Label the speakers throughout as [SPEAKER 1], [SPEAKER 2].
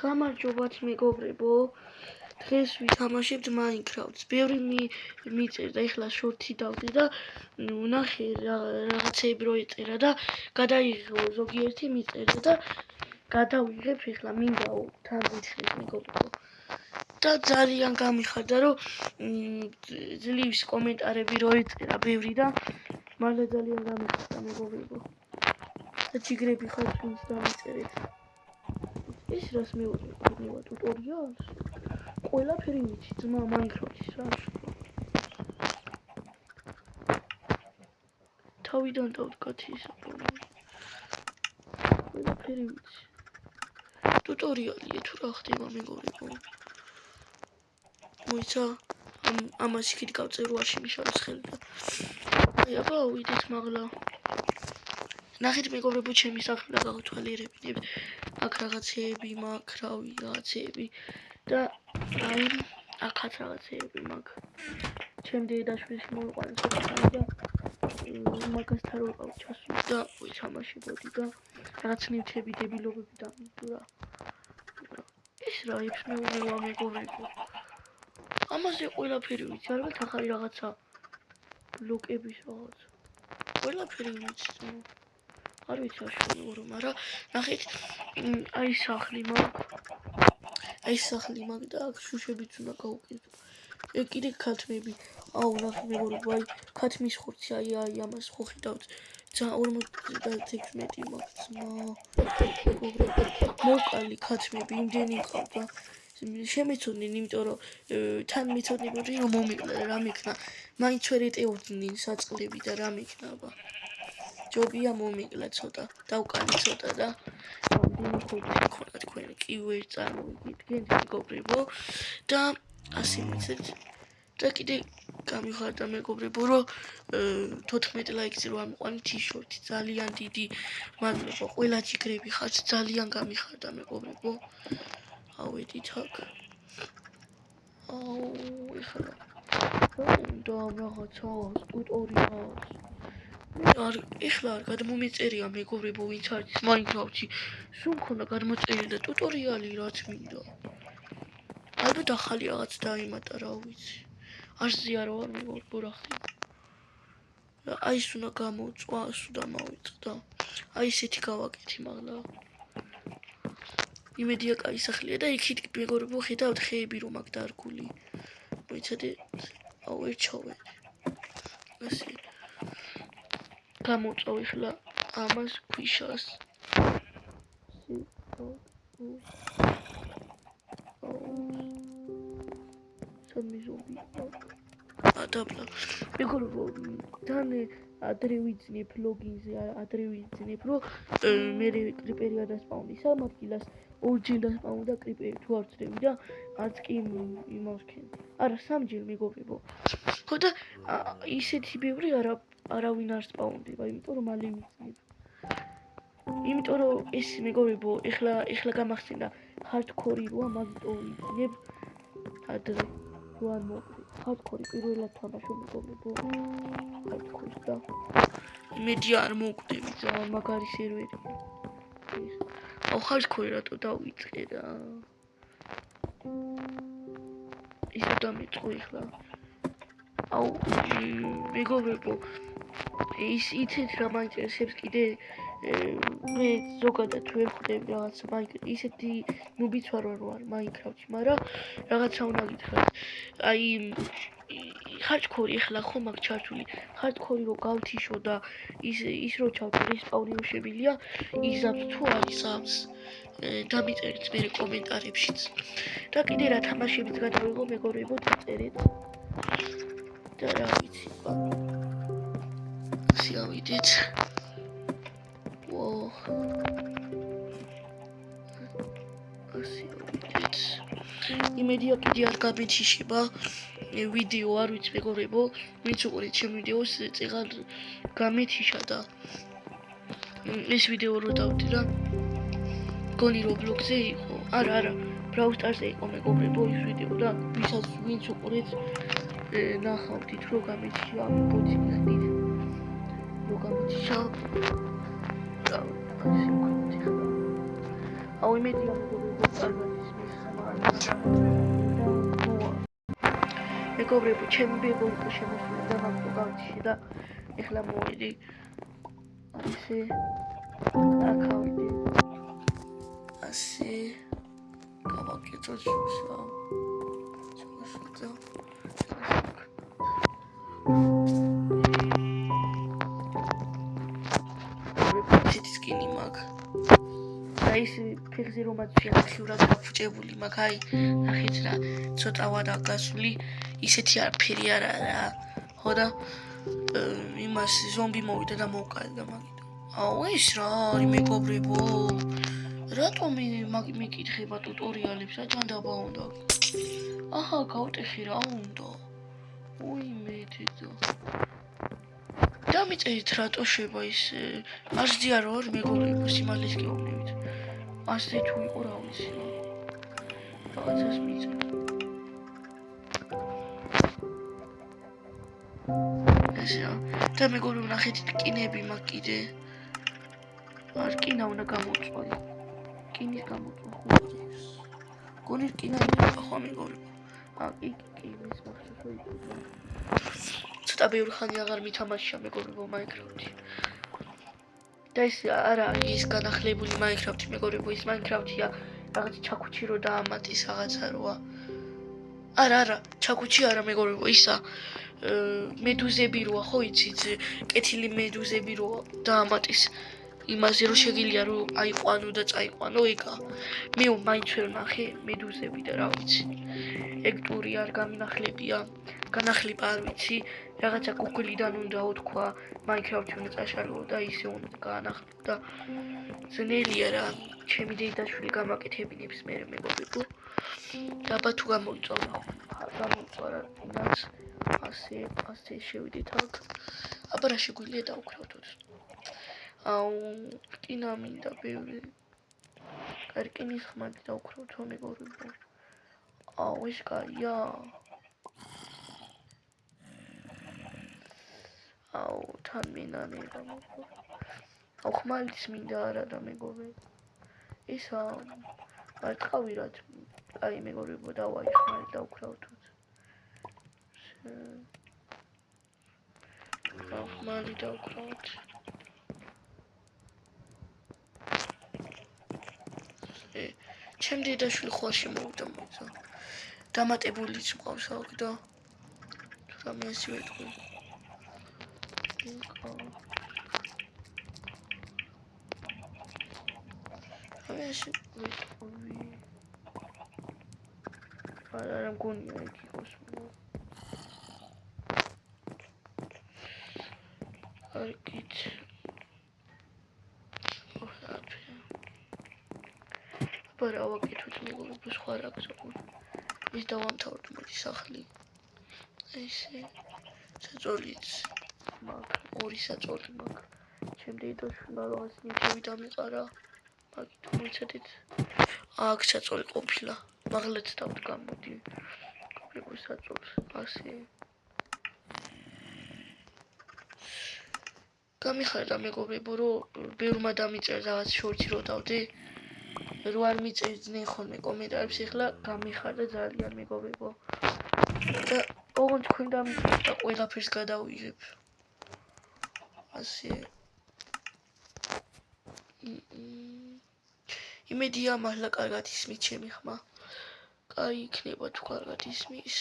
[SPEAKER 1] გამარჯობათ მეგობრებო. დღეს ვითამაშებთ Minecraft-ს. ბევრი მიწერდა, ეხლა შორტი დავდე და ნახე რაღაცეები რო ეწერა და გადაიღო ზოგიერთი მიწერდა და გადავიღებ ეხლა მინდა თან ვიჩხეთ მეგობრებო. და ძალიან გამიხარდა რომ ძლივს კომენტარები რო ეწერა ბევრი და მალე ძალიან გამიხარდა მეგობრებო. და ჯიგრები ხართ ვინც დამიწერეთ. ეს რას მივიღება ტუტორიალს? ყველაფერი ვიცი ძმა Minecraft-ის რა შევ. თავიდან დავდგათ ის ყველაფერი ვიცი. ტუტორიალია თუ რა ხდება მეგობრებო. მოიცა ამას იქით გავწერუაში მიშალოს ხელი და აი აბა ვიდეთ მაღლა. ნახეთ მეგობრებო ჩემი სახლი და გავთვალიერებინებ. აქ რაღაცეები მაქვს, რავი, რაღაცეები და აი აქაც რაღაცეები მაქვს. ჩემ დედაშვილს მოიყვანეს ოქროთანი და მაგასთან რო ვიყავ ჩასული და ვითამაშებოდი და რაღაც ნივთები დებილობები დამიდურა. ეს რა ის მეუბნება მეგობრებო. ამაზე ყველაფერი ვიცი, ალბათ ახალი რაღაცა ბლოკების რაღაც. ყველაფერი ვიცი. არ ვიცი აშუქო, მაგრამ ნახეთ აი სახლი მაქვს და აქ შუშებიც უნდა გავუკეთო. კიდე ქათმები. აუ ნახე მეგობრებო, აი ქათმის ხორცი აი ამას ხო ხედავთ. 56 მაქვს. მეგობრებო, მოკალი ქათმები იმდენი ყავდა. შემეცოდნენ, იმიტომ რომ თან მეცოდებოდი რომ მომიყლა და რა მექნა. მაინც ვერ ეტეოდნენ საწყლები და რა მექნება. ჯობია მომიყლა ცოტა, დავკალი ცოტა და ამდენი ხორცი ხონა თქვენ კი ვერ წარმოვიდგენთ მეგობრებო და ასე მიცეთ. და კიდე გამიხარდა მეგობრებო რომ 14 ლაიქზე რო ამოყვანით შორტი ძალიან დიდი მადლობა ყველა ჯიგრები ხართ ძალიან გამიხარდა მეგობრებო. აუ ედით აქ. აუ ეხლა და რაღაცა ტუტორიალს. ეხლა არ გადმომეწერია მეგობრებო ვინც არის Minecraft-ში. სულ მქონდა გადმოწერილი და ტუტორიალი რაც მინდა. ალბათ ახალი რაღაც დაიმატა რა ვიცი. არ ზიარო არ მეგობრებო რა ხდება. აი ეს უნდა გამოწვა, სულ დამავიწყდა. აი ესეთი გავაკეთე მაღლა. იმედია კაი სახლია და იქით მეგობრებო ხედავთ ხეები რომ აქ დარგული. მოიცადეთ. აუ ერჩავე. ასე გამოწვავ ეხლა ამას ქვიშას. სამი ზომბი. ადაბლა. მეგობრებო, თან ადრე ვიძნებ ლოგინზე, ადრე ვიძნებ, რომ მე კრიპერი ადასპავნი სამ ადგილას, ორჯერ დასპავნდა კრიპერი თუ არ ვწდები და არც კი იმავს ქენ. არა, სამჯერ მეგობრებო. ხო და ისეთი ბევრი არავინ არ სპავნდება, იმიტომ რომ მალე ვიძნებ. იმიტომ რომ ეს მეგობრებო, ეხლა გამახსენდა hardcore როა მაგიტო ვიძნებ ადრე რო არ მოკრე. hardcore პირველად თამაშობ მეგობრებო. hardcore და იმედი არ მოვკვდები ძალიან მაგარი სერვერი. აუ hardcore რატო დავიწყე რა. ისე დამიწყო ეხლა. აუ მეგობრებო ის იცით რა მაინტერესებს კიდე მე ზოგადად ვერ ხვდები რაღაც Minecraft ისეთი ნუბიც ვარ Minecraft-ში, მაგრამ რაღაცა უნდა გითხრათ. აი hardcore ეხლა ხომ აქ ჩართული. hardcore რო გავთიშო და ის რო ჩავწერ სპავნიო შემილია, იზამს თუ არის ams. დამიწერეთ მე კომენტარებშიც. და კიდე რა თამაშებიც გადავიღო მეგობრებო დაწერეთ. და რა ვიცი. სიავიდეთ. იმედია კიდე არ გამეჩიშება ვიდეო არ ვიცი მეგობრებო ვინც უყურეთ ჩემ ვიდეოს წეგარ გამეჩიშა და ეს ვიდეო რო დავდი რა გონი Roblox-ზე იყო არა Brawl Stars-ზე იყო მეგობრებო ეს ვიდეო და ვისაც ვინც უყურეთ ნახავთ რო გამეჩიშა ბოთი მიხდით რო გამეჩიშა აუ იმედია მეგობრებო კარგად ისმის მეგობრებო ჩემი ბებო იყო შემოსული და მაგ გავჩი და ეხლა მოვიდი ასე აკავდი ასე გავაკეთოთ შუშა სკინი მაგ და ის ფეხზე რომაც შეახშურად გაფუჭებული მაგ აი ნახეთ რა ცოტა ვადა გასული ისეთი არაფერი არა რა ხო და იმას ზომბი მოვიდა და მოვკარდა მაგით აუ ეს რა არის მეგობრებო რატომ მიკითხება ტუტორიალებს რა ჯანდაბა უნდა აჰა გავტეხი რა უნდა უიმედო დამიწერით რატო შევა ის არზია რო არ მეგობრებო სიმართლეს გეუბნებით ასე თუ იყო რა ვიცი რაღაცას მიწა ესა და მეგობრებო ნახეთ ტკინები მაგ კიდე არ კინა უნდა გამოწვა კინის გამოწვა გონი კინა იყო ხო მეგობრებო კი მის მახსოვს იყო ცოტა ბევრი ხანი აღარ მითამაშია მეგობრებო მაინკრაფტი და ეს არა ის განახლებული მაინკრაფტი მეგობრებო ის მაინკრაფტია რაღაც ჩაკუჩი რო დაამატის რაღაცა როა არა ჩაკუჩი არა მეგობრებო ისა მედუზები როა ხო იცით კეთილი მედუზები რო დაამატის იმაზე რო შეგიძლია რომ აიყვანო და წაიყვანო ეგა მე მაინც ვერ ნახე მედუზები და რა ვიცი ეგ ტური არ გამინახლებია განახლება არ ვიცი რაღაცა Google-დან უნდა უთქვა Minecraft-ი უნდა წაშალო და ისე უნდა გაანახლო და ძნელია რა ჩემი დეიდაშვილი გამაკეთებინებს მე მეგობრებო დაბა თუ გამოიწვა რა ფინანს ასე შევიდით აქ აბა რა შეგვიძლია დავუქრავდოთ აუ კინა მინდა ბევრი კარკინის ხმადი დავუქრავთო მეგობრებო აუ ეს კაია აუ თან მინანება აუ ხმალიც მინდა არა და მეგობრებო ისა არ ტყავირად აი მეგობრებო დავაი ხმალი დავუქრავთოთ ხმალი დავუქრავთ ჩემ დედაშვილი ხვალ შემოვიდა მოიცა დამატებულიც მყავს აქ და თუ რამე ასე ვეთქვი ასე ვეთქვი არა მგონია იქ იყოს არკით პარა ვაკეთოთ მეგობრებო სხვა რა გზავნ ის დავამთავროთ მოდი სახლი ესე საწოლიც მაგ ორი საწოლი მაგ ჩემ დედაშვილმა რაღაც ნიჭები დამეყარა მაგით მოიცადეთ აქ საწოლი ყოფილა მაღლაც დავდგა მოდი მეგობრებო საწოლს ასე გამიხარდა მეგობრებო რომ ბევრმა დამიწერა რაღაც შორტი რო დავდე რო არ მიწერდნენ ხოლმე კომენტარებს ეხლა გამიხარდა ძალიან მეგობრებო და ოღონდ თქვენ დამიწერეთ და ყველაფერს გადავიღებ ასე იმედია მართლა კარგად ისმის ჩემი ხმა კაი იქნება თუ კარგად ისმის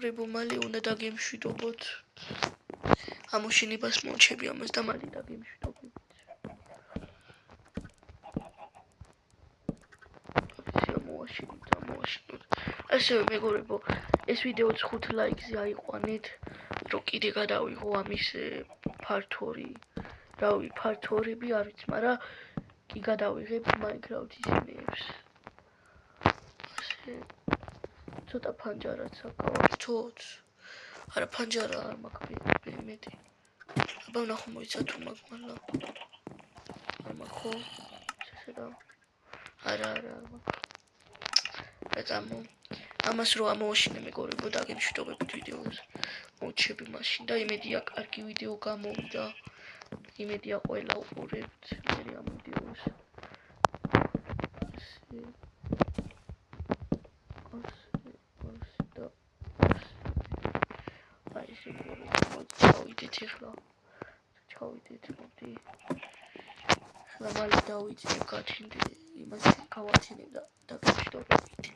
[SPEAKER 1] მეგობრებო მალე უნდა დაგემშვიდობოთ ამოშენებას მომჩები ამას და მალე დაგემშვიდობებით მოვაშენოთ ასევე მეგობრებო ეს ვიდეოც 5 ლაიქზე აიყვანეთ რომ კიდე გადავიღო ამის ფართორი რავი ფართორები არ ვიცი მაგრამ კი გადავიღებ Minecraft-ის იმებს ასე ცოტა ფანჯარაც აკავართოთ არა ფანჯარა არ მაქვს მეტი აბა ნახო მოიცა თუ მაქვს მაგრამ არ მაქვს ხო შესადა არა არ მაქვს ამას რო ამოვაშენე მეგობრებო დაგემშვიდობებით ვიდეოს მოჩები მაშინ და იმედია კარგი ვიდეო გამოვიდა იმედია ყველა უყურებთ მე ამ ვიდეოს. აი შემოგვიყვანოთ ჩავიდეთ ახლა. ჩავიდეთ მოდი. ახლა მალე დავიწყებ გაჩინდი იმას გავაჩინებ და დაგიშვიდობებით.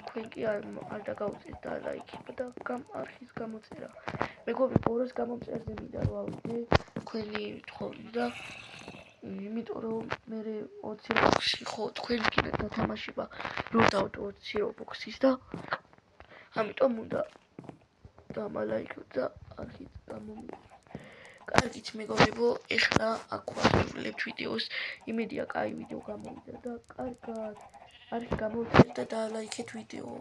[SPEAKER 1] თქვენ კი არ დაგაუწეთ და ლაიქება და არხის გამოწერა. მეგობრი ბოროს გამომწერზე მინდა რომ ავიდე თქვენი თხოვნით და იმიტომ რომ მე 20 ბოქსი ხო თქვენ კიდევ დათამაშება რომ დავდო 20 რობოქსის და ამიტომ უნდა დამალაიქოთ და არხით გამომიგო. კარგით მეგობრებო, ეხლა აქ ვასრულებთ ვიდეოს. იმედია კაი ვიდეო გამოვიდა და კარგად არხი გამოვწერეთ და დალაიქეთ ვიდეო.